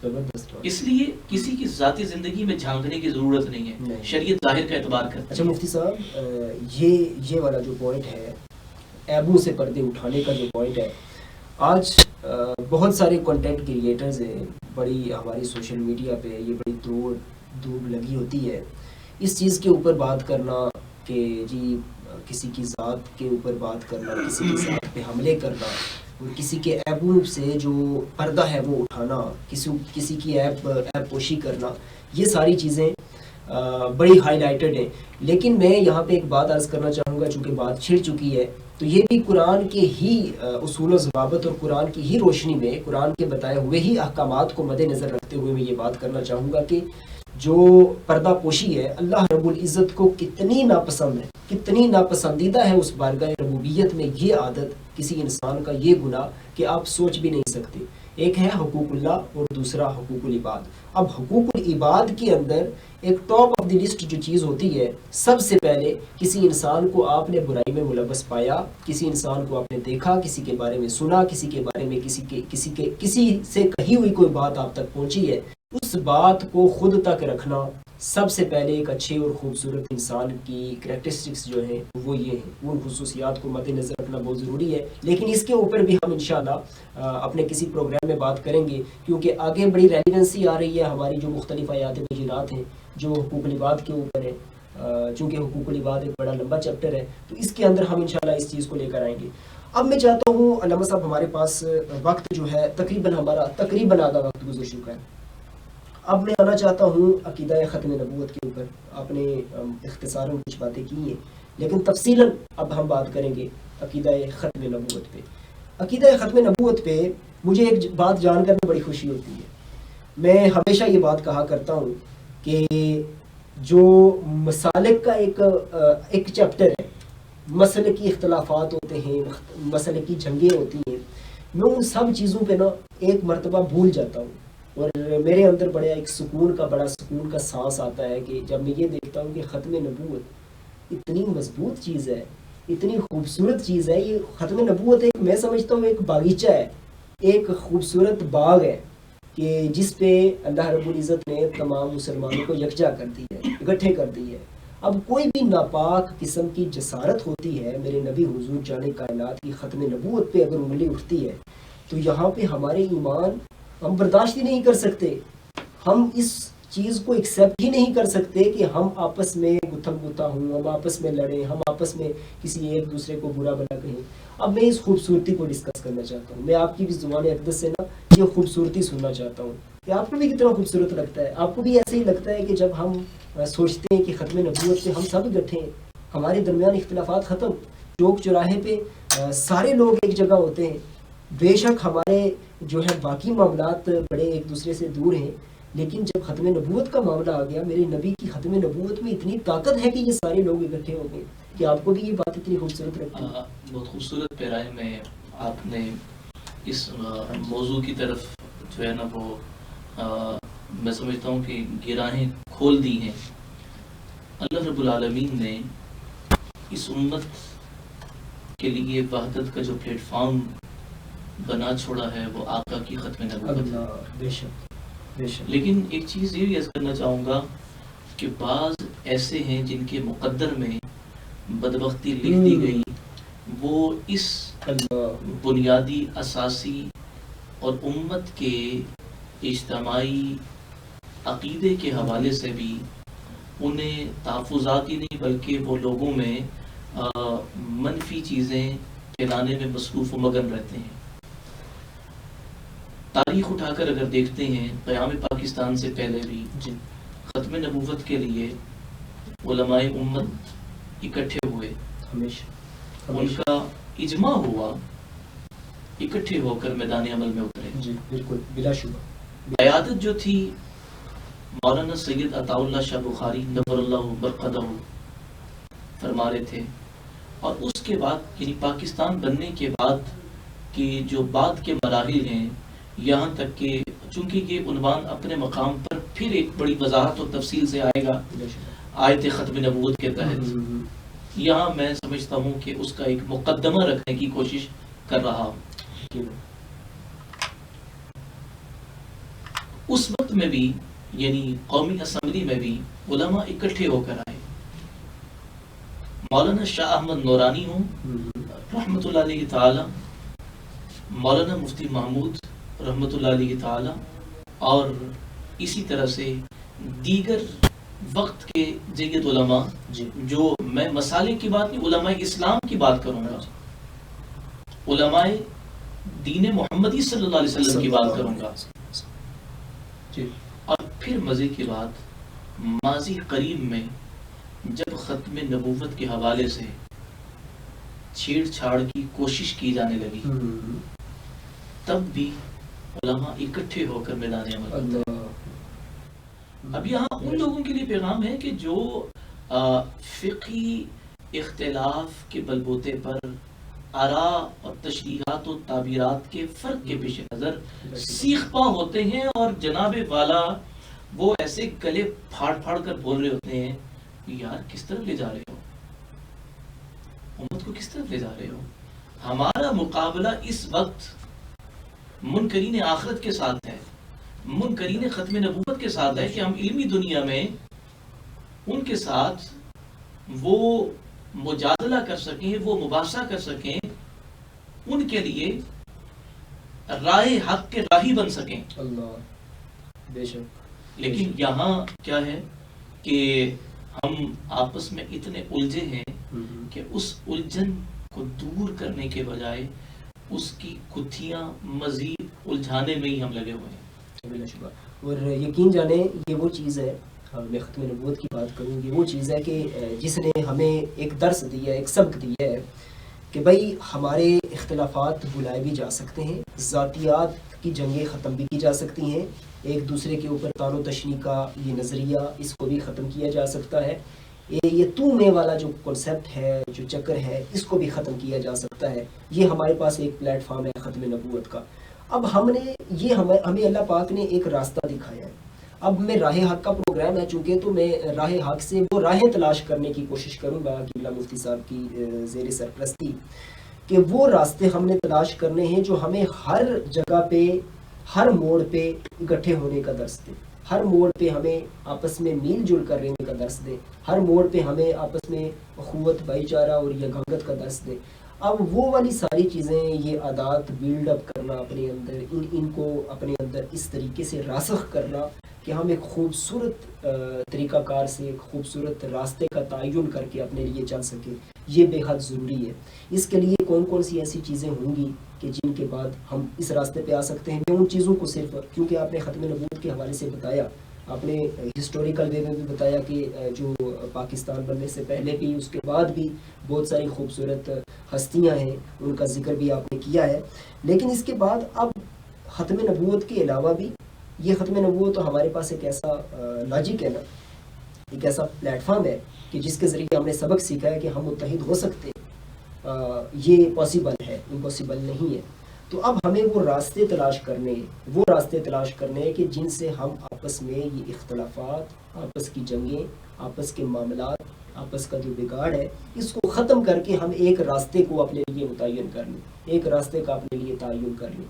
زبردست. اس لیے کسی کی ذاتی زندگی میں جھانکنے کی ضرورت نہیں ہے، شریعت ظاہر کا اعتبار کرتی ہے. اچھا مفتی صاحب، یہ والا جو پوائنٹ ہے عیبوں سے پردے اٹھانے کا جو پوائنٹ ہے، آج بہت سارے کنٹینٹ کریئٹرز ہیں، بڑی ہماری سوشل میڈیا پہ یہ بڑی دھوب لگی ہوتی ہے اس چیز کے اوپر بات کرنا کہ جی کسی کی ذات کے اوپر بات کرنا، کسی کی ذات پہ حملے کرنا اور کسی کے عیبوں سے جو پردہ ہے وہ اٹھانا، کسی کی عیب پوشی کرنا، یہ ساری چیزیں بڑی ہائی لائٹڈ ہیں. لیکن میں یہاں پہ ایک بات عرض کرنا چاہوں گا، چونکہ بات چھڑ چکی ہے، تو یہ بھی قرآن کے ہی اصول و ضوابط اور قرآن کی ہی روشنی میں، قرآن کے بتائے ہوئے ہی احکامات کو مد نظر رکھتے ہوئے میں یہ بات کرنا چاہوں گا کہ جو پردہ پوشی ہے اللہ رب العزت کو کتنی ناپسند ہے، کتنی ناپسندیدہ ہے اس بارگاہ ربوبیت میں یہ عادت کسی انسان کا، یہ گناہ کہ آپ سوچ بھی نہیں سکتے. ایک ہے حقوق اللہ اور دوسرا حقوق العباد. اب حقوق العباد کے اندر ایک ٹاپ آف دی لسٹ جو چیز ہوتی ہے، سب سے پہلے کسی انسان کو آپ نے برائی میں ملوث پایا، کسی انسان کو آپ نے دیکھا، کسی کے بارے میں سنا، کسی کے بارے میں کسی سے کہی ہوئی کوئی بات آپ تک پہنچی ہے، اس بات کو خود تک رکھنا سب سے پہلے ایک اچھے اور خوبصورت انسان کی کریکٹرسٹکس جو ہیں وہ یہ ہیں، ان خصوصیات کو مد نظر رکھنا بہت ضروری ہے. لیکن اس کے اوپر بھی ہم انشاءاللہ اپنے کسی پروگرام میں بات کریں گے، کیونکہ آگے بڑی ریلیونسی آ رہی ہے ہماری جو مختلف آیات بینات ہیں جو حقوق العباد کے اوپر ہے. چونکہ حقوق العباد ایک بڑا لمبا چیپٹر ہے تو اس کے اندر ہم انشاءاللہ اس چیز کو لے کر آئیں گے. اب میں چاہتا ہوں علامہ صاحب، ہمارے پاس وقت جو ہے تقریباً آدھا وقت گزر چکا ہے. اب میں آنا چاہتا ہوں عقیدہ ختم نبوت کے اوپر. آپ نے اختصاراً کچھ باتیں کی ہیں لیکن تفصیلاً اب ہم بات کریں گے عقیدہ ختم نبوت پہ. عقیدہ ختم نبوت پہ مجھے ایک بات جان کر بڑی خوشی ہوتی ہے. میں ہمیشہ یہ بات کہا کرتا ہوں کہ جو مسالک کا ایک چیپٹر ہے، مسلکی اختلافات ہوتے ہیں، مسلکی جنگیں ہوتی ہیں، میں ان سب چیزوں پہ نا ایک مرتبہ بھول جاتا ہوں اور میرے اندر بڑا سکون کا سانس آتا ہے کہ جب میں یہ دیکھتا ہوں کہ ختم نبوت اتنی مضبوط چیز ہے، اتنی خوبصورت چیز ہے. یہ ختم نبوت ایک، میں سمجھتا ہوں ایک باغیچہ ہے، ایک خوبصورت باغ ہے کہ جس پہ اللہ رب العزت نے تمام مسلمانوں کو یکجا کر دی ہے، اکٹھے کر دی ہے. اب کوئی بھی ناپاک قسم کی جسارت ہوتی ہے میرے نبی حضور جان کائنات کی ختم نبوت پہ اگر انگلی اٹھتی ہے تو یہاں پہ ہمارے ایمان ہم برداشت ہی نہیں کر سکتے. ہم اس چیز کو ایکسیپٹ ہی نہیں کر سکتے کہ ہم آپس میں گتھم گتھا ہوں، ہم آپس میں لڑیں، ہم آپس میں کسی ایک دوسرے کو برا بھلا کہیں. اب میں اس خوبصورتی کو ڈسکس کرنا چاہتا ہوں. میں آپ کی بھی زبان اقدس سے نا یہ خوبصورتی سننا چاہتا ہوں کہ آپ کو بھی کتنا خوبصورت لگتا ہے. آپ کو بھی ایسے ہی لگتا ہے کہ جب ہم سوچتے ہیں کہ ختم نبوت پہ ہم سب اکٹھے ہیں، ہمارے درمیان اختلافات ختم، چوک چوراہے پہ سارے لوگ ایک جگہ ہوتے ہیں. بے شک ہمارے جو ہے باقی معاملات بڑے ایک دوسرے سے دور ہیں، لیکن جب ختم نبوت کا معاملہ آ گیا، میرے نبی کی ختم نبوت میں اتنی طاقت ہے کہ یہ سارے لوگ اکٹھے ہو گئے. کہ آپ کو بھی یہ بات اتنی خوبصورت لگتی ہے؟ بہت خوبصورت پیرائے میں آپ نے اس موضوع کی طرف جو ہے نا وہ میں سمجھتا ہوں کہ گراہیں کھول دی ہیں. اللہ رب العالمین نے اس امت کے لیے وحدت کا جو پلیٹ فارم بنا چھوڑا ہے وہ آقا کی ختم نبوت ہے. بے شک بے شک. لیکن ایک چیز یہ بھی عرض کرنا چاہوں گا کہ بعض ایسے ہیں جن کے مقدر میں بدبختی لکھ دی گئی، وہ اس بنیادی اساسی اور امت کے اجتماعی عقیدے کے حوالے سے بھی انہیں تحفظات ہی نہیں بلکہ وہ لوگوں میں منفی چیزیں پھیلانے میں مصروف و مگن رہتے ہیں تاریخ اٹھا کر اگر دیکھتے ہیں قیام پاکستان سے پہلے بھی ختم نبوت کے لیے علماء امت اکٹھے ہوئے، ان کا اجماع ہوا، اکٹھے ہو کر میدان عمل میں اترے. جی بالکل بلا شبہ. قیادت جو تھی مولانا سید عطا اللہ شاہ بخاری نور اللہ برقدہ فرما رہے تھے. اور اس کے بعد یعنی پاکستان بننے کے بعد کی جو بعد کے مراحل ہیں، یہاں تک کہ چونکہ یہ عنوان اپنے مقام پر پھر ایک بڑی وضاحت اور تفصیل سے آئے گا آیت ختم نبوت کے تحت، یہاں میں سمجھتا ہوں کہ اس کا ایک مقدمہ رکھنے کی کوشش کر رہا ہوں. اس وقت میں بھی یعنی قومی اسمبلی میں بھی علماء اکٹھے ہو کر آئے. مولانا شاہ احمد نورانی ہوں رحمۃ اللہ علیہ تعالی، مولانا مفتی محمود رحمۃ اللہ علیہ تعالی، اور اسی طرح سے دیگر وقت کے جید علماء، جو میں مسالے کی بات نہیں، علماء اسلام کی بات کروں گا، علماء دین محمدی صلی اللہ علیہ وسلم کی بات کروں گا. اور پھر مزے کی بات، ماضی قریب میں جب ختم نبوت کے حوالے سے چھیڑ چھاڑ کی کوشش کی جانے لگی، تب بھی علماء اکٹھے ہو کر میدان عمل. اب یہاں ان لوگوں کے لیے پیغام ہے کہ جو فقہی اختلاف کے بلبوتے پر آراء اور تشریحات و تعبیرات کے فرق کے پیش نظر سیخ پا ہوتے ہیں، اور جناب والا وہ ایسے گلے پھاڑ پھاڑ کر بول رہے ہوتے ہیں، یار کس طرف لے جا رہے ہو، امت کو کس طرف لے جا رہے ہو. ہمارا مقابلہ اس وقت منکرین آخرت کے ساتھ ہے، منکرین ختم نبوت کے ساتھ ہے، کہ ہم علمی دنیا میں ان کے ساتھ وہ مجادلہ کر سکیں، وہ مباحثہ کر سکیں، ان کے لیے راہ حق کے راہی بن سکیں. اللہ بے شک. لیکن یہاں کیا ہے کہ ہم آپس میں اتنے الجھے ہیں کہ اس الجھن کو دور کرنے کے بجائے اس کی گتھیاں مزید الجھانے میں ہی ہم لگے ہوئے ہیں. بلا شبہ. اور یقین جانے یہ وہ چیز ہے، میں ختم نبوت کی بات کروں گی، وہ چیز ہے کہ جس نے ہمیں ایک درس دیا، ایک سبق دیا ہے کہ بھائی ہمارے اختلافات بلائے بھی جا سکتے ہیں، ذاتیات کی جنگیں ختم بھی کی جا سکتی ہیں، ایک دوسرے کے اوپر تان و تشنی کا یہ نظریہ اس کو بھی ختم کیا جا سکتا ہے، یہ تو میں والا جو کنسیپٹ ہے، جو چکر ہے، اس کو بھی ختم کیا جا سکتا ہے. یہ ہمارے پاس ایک پلیٹ فارم ہے ختم نبوت کا. اب ہم نے یہ ہمیں اللہ پاک نے ایک راستہ دکھایا ہے. اب میں راہ حق کا پروگرام ہے چونکہ، تو میں راہ حق سے وہ راہیں تلاش کرنے کی کوشش کروں گا قبلہ مفتی صاحب کی زیر سرپرستی، کہ وہ راستے ہم نے تلاش کرنے ہیں جو ہمیں ہر جگہ پہ، ہر موڑ پہ اکٹھے ہونے کا درس دے، ہر موڑ پہ ہمیں آپس میں میل جل کر رہنے کا درس دے، ہر موڑ پہ ہمیں آپس میں اخوت، بھائی چارہ اور یگانگت کا درس دے. اب وہ والی ساری چیزیں، یہ عادات بیلڈ اپ کرنا اپنے اندر، ان کو اپنے اندر اس طریقے سے راسخ کرنا کہ ہم ایک خوبصورت طریقہ کار سے، ایک خوبصورت راستے کا تعین کر کے اپنے لیے چل سکیں، یہ بے حد ضروری ہے. اس کے لیے کون کون سی ایسی چیزیں ہوں گی کہ جن کے بعد ہم اس راستے پہ آ سکتے ہیں. میں ان چیزوں کو صرف، کیونکہ آپ نے ختم نبوت کے حوالے سے بتایا، آپ نے ہسٹوریکل وے میں بھی بتایا کہ جو پاکستان بننے سے پہلے بھی، اس کے بعد بھی بہت ساری خوبصورت ہستیاں ہیں، ان کا ذکر بھی آپ نے کیا ہے. لیکن اس کے بعد اب ختم نبوت کے علاوہ بھی، یہ ختم نبوت تو ہمارے پاس ایک ایسا لاجک ہے نا، ایک ایسا پلیٹ فارم ہے کہ جس کے ذریعے ہم نے سبق سیکھا ہے کہ ہم متحد ہو سکتے ہیں. یہ پاسبل ہے، امپاسبل نہیں ہے. تو اب ہمیں وہ راستے تلاش کرنے ہیں کہ جن سے ہم آپس میں یہ اختلافات، آپس کی جنگیں، آپس کے معاملات، آپس کا جو بگاڑ ہے، اس کو ختم کر کے ہم ایک راستے کو اپنے لیے متعین کر لیں، ایک راستے کا اپنے لیے تعین کر لیں.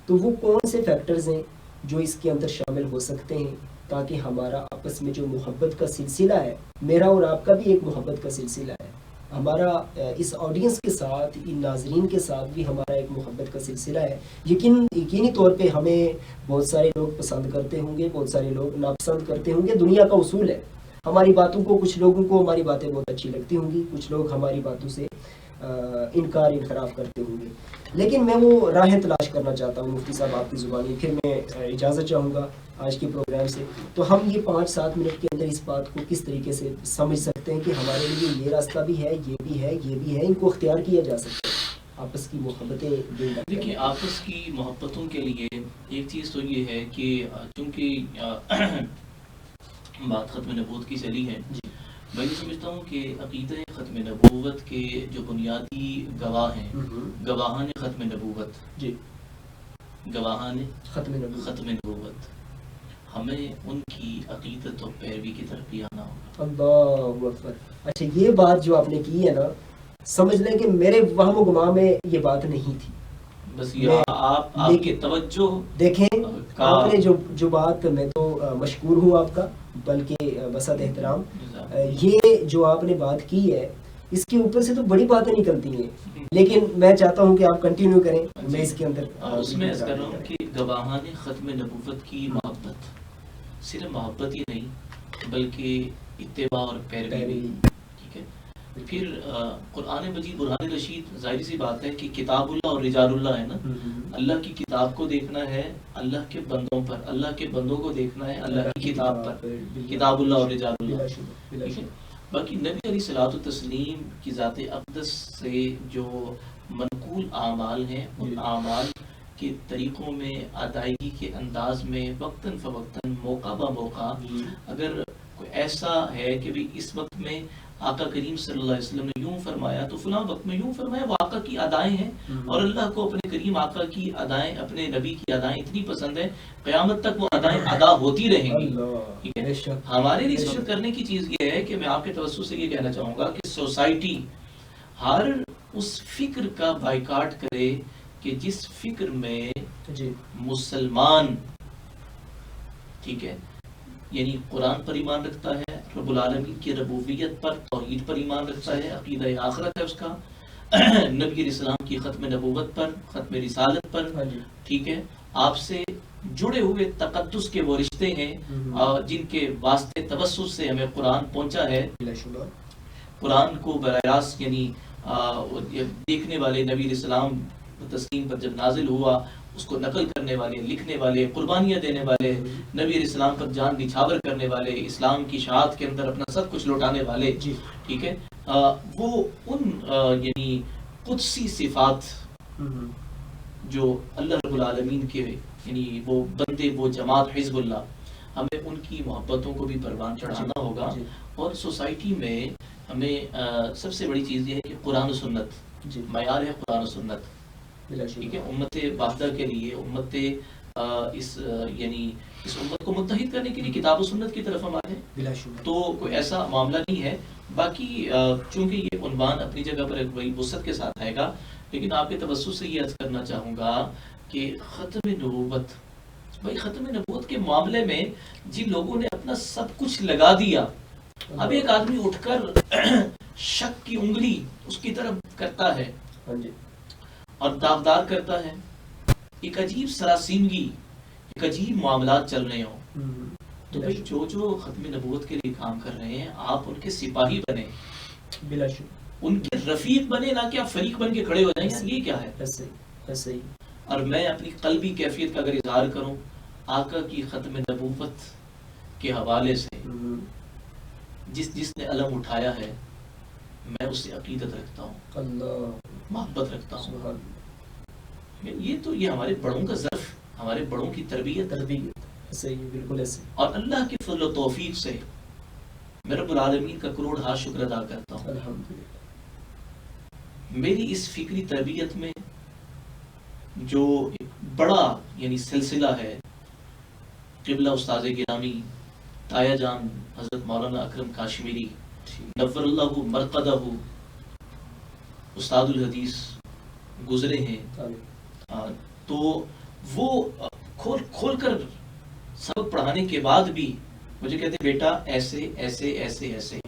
تو وہ کون سے فیکٹرز ہیں جو اس کے اندر شامل ہو سکتے ہیں تاکہ ہمارا آپس میں جو محبت کا سلسلہ ہے، میرا اور آپ کا بھی ایک محبت کا سلسلہ ہے، ہمارا اس آڈینس کے ساتھ، ان ناظرین کے ساتھ بھی ہمارا ایک محبت کا سلسلہ ہے. یقینی طور پہ ہمیں بہت سارے لوگ پسند کرتے ہوں گے، بہت سارے لوگ ناپسند کرتے ہوں گے. دنیا کا اصول ہے. ہماری باتوں کو، کچھ لوگوں کو ہماری باتیں بہت اچھی لگتی ہوں گی، کچھ لوگ ہماری باتوں سے انکار انحراف کرتے ہوں گے. لیکن میں وہ راہیں تلاش کرنا چاہتا ہوں مفتی صاحب آپ کی زبانی. پھر میں اجازت چاہوں گا آج کے پروگرام سے. تو ہم یہ 5-7 منٹ کے اندر اس بات کو کس طریقے سے سمجھ سکتے ہیں کہ ہمارے لیے یہ راستہ بھی ہے، یہ بھی ہے، یہ بھی ہے، ان کو اختیار کیا جا سکتا ہے. آپس کی محبتیں دیکھیں، آپس کی محبتوں کے لیے ایک چیز تو یہ ہے کہ چونکہ بات ختم نبوت کی چلی ہے، میں یہ سمجھتا ہوں کہ عقیدہ ختم نبوت کے جو بنیادی گواہ ہیں، گواہان ختم نبوت، جی گواہان ختم نبوت، ہمیں ان کی عقیدت اور پیروی کی طرف بھی آنا ہوگا. اللہ اکبر. اچھا، یہ بات جو آپ نے کی ہے نا، سمجھ لیں کہ میرے وہم و گمان میں یہ بات نہیں تھی. بس یہ آپ کی توجہ دیکھیں، آپ نے جو بات، میں تو مشکور ہوں آپ کا، بلکہ بسط احترام. یہ جو آپ نے بات کی ہے، اس کے اوپر سے تو بڑی باتیں نکلتی ہیں، لیکن میں چاہتا ہوں کہ آپ کنٹینیو کریں. میں اس کے اندر اس میں کر رہا ہوں کہ گواہان ختم نبوت کی محبت صرف محبت ہی نہیں بلکہ اتباع اور پیروی. ٹھیک ہے. پھر قرآن مجید برہان رشید، ظاہر سی بات ہے کہ کتاب اللہ اور رجال اللہ ہے نا. اللہ کی کتاب کو دیکھنا ہے اللہ کے بندوں پر، اللہ کے بندوں کو دیکھنا ہے اللہ کی کتاب پر. کتاب اللہ اور رجال اللہ. باقی نبی علیہ الصلوۃ والتسلیم کی ذات اقدس سے جو منقول اعمال ہیں، ان اعمال کے طریقوں میں، ادائیگی کے انداز میں، وقتاً فوقتاً، موقع بہ موقع، اگر کوئی ایسا ہے کہ بھی اس وقت میں آقا کریم صلی اللہ علیہ وسلم نے یوں فرمایا تو فلاں وقت میں یوں فرمایا، وہ آقا کی ادائیں ہیں. اور اللہ کو اپنے کریم آقا کی ادائیں، اپنے نبی کی ادائیں اتنی پسند ہیں، قیامت تک وہ ادائیں ادا ہوتی رہیں گی. ٹھیک ہے. ہمارے لیے اس وقت کرنے کی چیز یہ ہے کہ میں آپ کے توسط سے یہ کہنا چاہوں گا کہ سوسائٹی ہر اس فکر کا بائیکاٹ کرے کہ جس فکر میں مسلمان، ٹھیک ہے، یعنی قرآن پر ایمان رکھتا ہے، رب العالمین کی ربوبیت پر، توحید پر ایمان رکھتا ہے، عقیدہ آخرت ہے اس کا، نبی علیہ السلام کی ختم نبوت پر، ختم رسالت پر، ٹھیک ہے، آپ سے جڑے ہوئے تقدس کے وہ رشتے ہیں جن کے واسطے توسط سے ہمیں قرآن پہنچا ہے. قرآن کو براہ راست یعنی دیکھنے والے نبی علیہ السلام تسلیم پر جب نازل ہوا، اس کو نقل کرنے والے، لکھنے والے، قربانیاں دینے والے، نبی علیہ السلام پر جان نچھاور کرنے والے، اسلام کی شہادت کے اندر اپنا سب کچھ لوٹانے والے، ٹھیک ہے، وہ ان یعنی قدسی صفات جو اللہ رب العالمین کے یعنی وہ بندے، وہ جماعت حزب اللہ، ہمیں ان کی محبتوں کو بھی پروان چڑھانا ہوگا. اور سوسائٹی میں ہمیں سب سے بڑی چیز یہ ہے کہ قرآن و سنت معیار ہے. قرآن و سنت، ٹھیک ہے، امت واحدہ کے لیے، امت یعنی اس امت کو متحد کرنے کے لیے کتاب و سنت کی طرف ہم آئے ہیں. تو کوئی ایسا معاملہ نہیں ہے. باقی چونکہ یہ عنوان اپنی جگہ پر بڑی وسعت کے ساتھ آئے گا، لیکن آپ کے توسط سے یہ عرض کرنا چاہوں گا کہ ختم نبوت، بھائی ختم نبوت کے معاملے میں جن لوگوں نے اپنا سب کچھ لگا دیا، اب ایک آدمی اٹھ کر شک کی انگلی اس کی طرف کرتا ہے اور داغدار کرتا ہے، ایک عجیب سراسیمگی، ایک عجیب معاملات چل رہے ہوں، تو بھائی جو ختم نبوت کے لیے کام کر رہے ہیں، آپ ان کے سپاہی بنے، بلا شک ان کے رفیق بنے، نہ کہ آپ فریق بن کے کھڑے ہو جائیں. یہ کیا ہے؟ ایسے ہی. اور میں اپنی قلبی کیفیت کا اگر اظہار کروں، آقا کی ختم نبوت کے حوالے سے جس نے علم اٹھایا ہے، میں اس سے عقیدت رکھتا ہوں، اللہ محبت رکھتا ہوں. یہ ہمارے بڑوں کا ظرف، ہمارے بڑوں کی تربیت، صحیح، بالکل ایسے. اور اللہ کے فضل و توفیق سے میں رب العالمین کا کروڑ ہاتھ شکر ادا کرتا ہوں. الحمدللہ. میری اس فکری تربیت میں جو ایک بڑا یعنی سلسلہ ہے، قبلہ استاد گرامی تایا جان حضرت مولانا اکرم کاشمیری نور اللہ مرقدہ، استاد الحدیث گزرے ہیں، تو وہ کھول کر سبق پڑھانے کے بعد بھی مجھے کہتے بیٹا ایسے ایسے ایسے ایسے.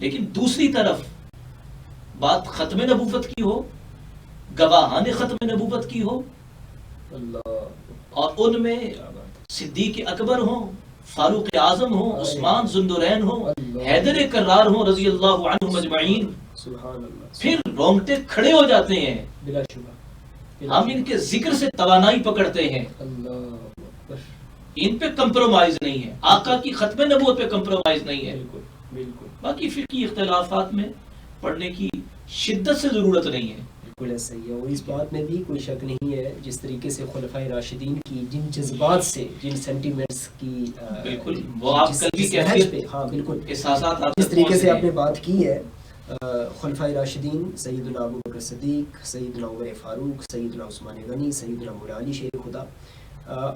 لیکن دوسری طرف بات ختم نبوت کی ہو، گواہان ختم نبوت کی ہو، اور ان میں صدیق اکبر ہوں، فاروق اعظم ہوں، عثمان ذوالنورین ہوں، حیدر کرار ہوں رضی اللہ عنہم اجمعین، سبحان اللہ، پھر رونگٹے کھڑے ہو جاتے ہیں. بلا شبہ ہم ان کے ذکر سے توانائی پکڑتے ہیں. اللہ اکبر. ان پہ کمپرومائز نہیں ہے، آقا کی ختم نبوت پہ کمپرومائز نہیں ہے. بالکل بالکل باقی فقہی اختلافات میں پڑھنے کی شدت سے ضرورت نہیں ہے. بالکل ایسا ہی ہے، اور اس بات میں بھی کوئی شک نہیں ہے جس طریقے سے خلفائے راشدین کی جن جذبات سے، جن سینٹیمنٹس کی بالکل وہ آپ کل بھی کیفیت پہ، ہاں بالکل احساسات آپ جس طریقے سے آپ نے بات کی ہے، خلفائے راشدین سیدنا ابو بکر صدیق، سیدنا عمر فاروق، سیدنا عثمان غنی، سیدنا مولا علی شیر خدا،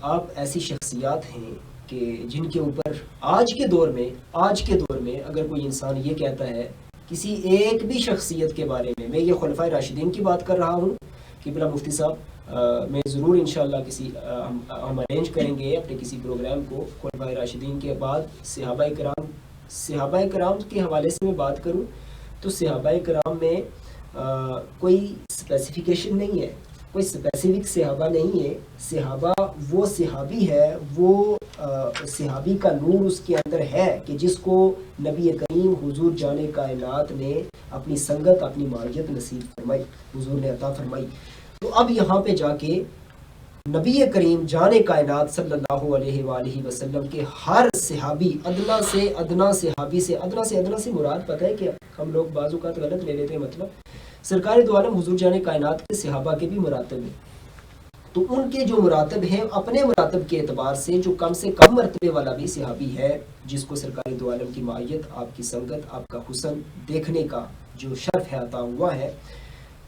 آپ ایسی شخصیات ہیں کہ جن کے اوپر آج کے دور میں اگر کوئی انسان یہ کہتا ہے کسی ایک بھی شخصیت کے بارے میں یہ خلفائے راشدین کی بات کر رہا ہوں کہ بلا مفتی صاحب میں ضرور انشاءاللہ ہم ارینج کریں گے اپنے کسی پروگرام کو خلفائے راشدین کے بعد صحابہ کرام کے حوالے سے میں بات کروں تو صحابہ کرام میں کوئی اسپیسیفیکیشن نہیں ہے، کوئی اسپیسیفک صحابہ نہیں ہے. صحابہ وہ صحابی ہے، وہ صحابی کا نور اس کے اندر ہے کہ جس کو نبی کریم حضور جان کائنات نے اپنی سنگت، اپنی معیت نصیب فرمائی، حضور نے عطا فرمائی. تو اب یہاں پہ جا کے نبی کریم جان کائنات صلی اللہ علیہ وآلہ وسلم کے ہر صحابی، ادنا سے ادنا صحابی سے ادنا سے مراد پتہ ہے کہ ہم لوگ بعض اوقات غلط لے لیتے ہیں، مطلب سرکار دو عالم حضور جان کائنات کے صحابہ کے بھی مراتب ہیں، تو ان کے جو مراتب ہیں اپنے مراتب کے اعتبار سے جو کم سے کم مرتبے والا بھی صحابی ہے جس کو سرکار دو عالم کی معیت، آپ کی سنگت، آپ کا حسن دیکھنے کا جو شرف ہے عطا ہوا ہے.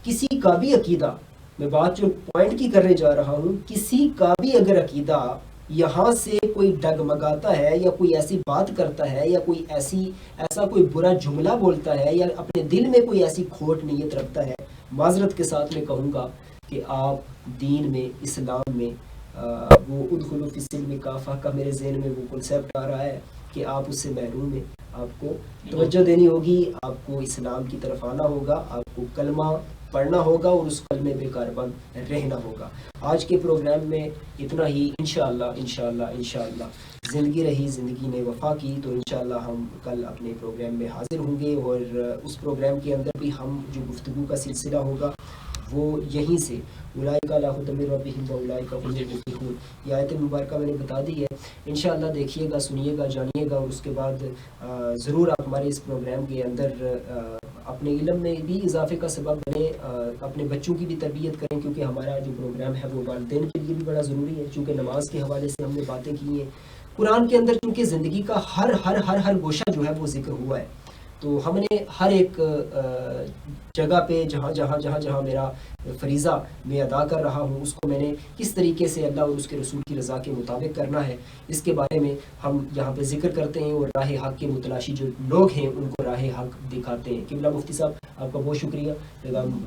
کسی کا بھی عقیدہ، میں بات جو پوائنٹ کی کرنے جا رہا ہوں، کسی کا بھی اگر عقیدہ یہاں سے کوئی ڈگمگاتا ہے یا کوئی ایسی بات کرتا ہے یا کوئی ایسا کوئی برا جملہ بولتا ہے یا اپنے دل میں کوئی ایسی کھوٹ نیت رکھتا ہے، معذرت کے ساتھ میں کہوں گا کہ آپ دین میں، اسلام میں وہ ادخلوا فی السلم کافہ کا میرے ذہن میں وہ کنسیپٹ آ رہا ہے کہ آپ اس سے محروم ہیں. آپ کو توجہ دینی ہوگی، آپ کو اسلام کی طرف آنا ہوگا، آپ کو کلمہ پڑھنا ہوگا اور اس کلمے پہ کاربن رہنا ہوگا. آج کے پروگرام میں اتنا ہی. انشاءاللہ زندگی رہی، زندگی نے وفا کی تو انشاءاللہ ہم کل اپنے پروگرام میں حاضر ہوں گے، اور اس پروگرام کے اندر بھی ہم جو گفتگو کا سلسلہ ہوگا وہ یہیں سے اولئک علی ھدی من ربہم واولئک هم المفلحون، یہ آیت مبارکہ میں نے بتا دی ہے. انشاءاللہ دیکھیے گا، سنیے گا، جانیے گا، اور اس کے بعد ضرور آپ ہمارے اس پروگرام کے اندر اپنے علم میں بھی اضافے کا سبب بنے، اپنے بچوں کی بھی تربیت کریں، کیونکہ ہمارا جو پروگرام ہے وہ والدین کے لیے بھی بڑا ضروری ہے. چونکہ نماز کے حوالے سے ہم نے باتیں کی ہیں، قرآن کے اندر چونکہ زندگی کا ہر گوشہ جو ہے وہ ذکر ہوا ہے، تو ہم نے ہر ایک جگہ پہ جہاں میرا فریضہ میں ادا کر رہا ہوں اس کو میں نے کس طریقے سے اللہ اور اس کے رسول کی رضا کے مطابق کرنا ہے، اس کے بارے میں ہم یہاں پہ ذکر کرتے ہیں، اور راہ حق کے متلاشی جو لوگ ہیں ان کو راہ حق دکھاتے ہیں. قبلہ مفتی صاحب آپ کا بہت شکریہ پیغام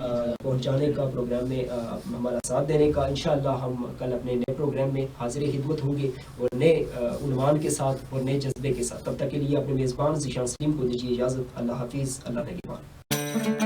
پہنچانے کا، پروگرام میں ہمارا ساتھ دینے کا. انشاءاللہ ہم کل اپنے نئے پروگرام میں حاضر خدمت ہوں گے اور نئے عنوان کے ساتھ اور نئے جذبے کے ساتھ. تب تک کے لیے اپنے میزبان ذیشان سلیم کو دیجیے اجازت. اللہ حافظ، اللہ نگہبان.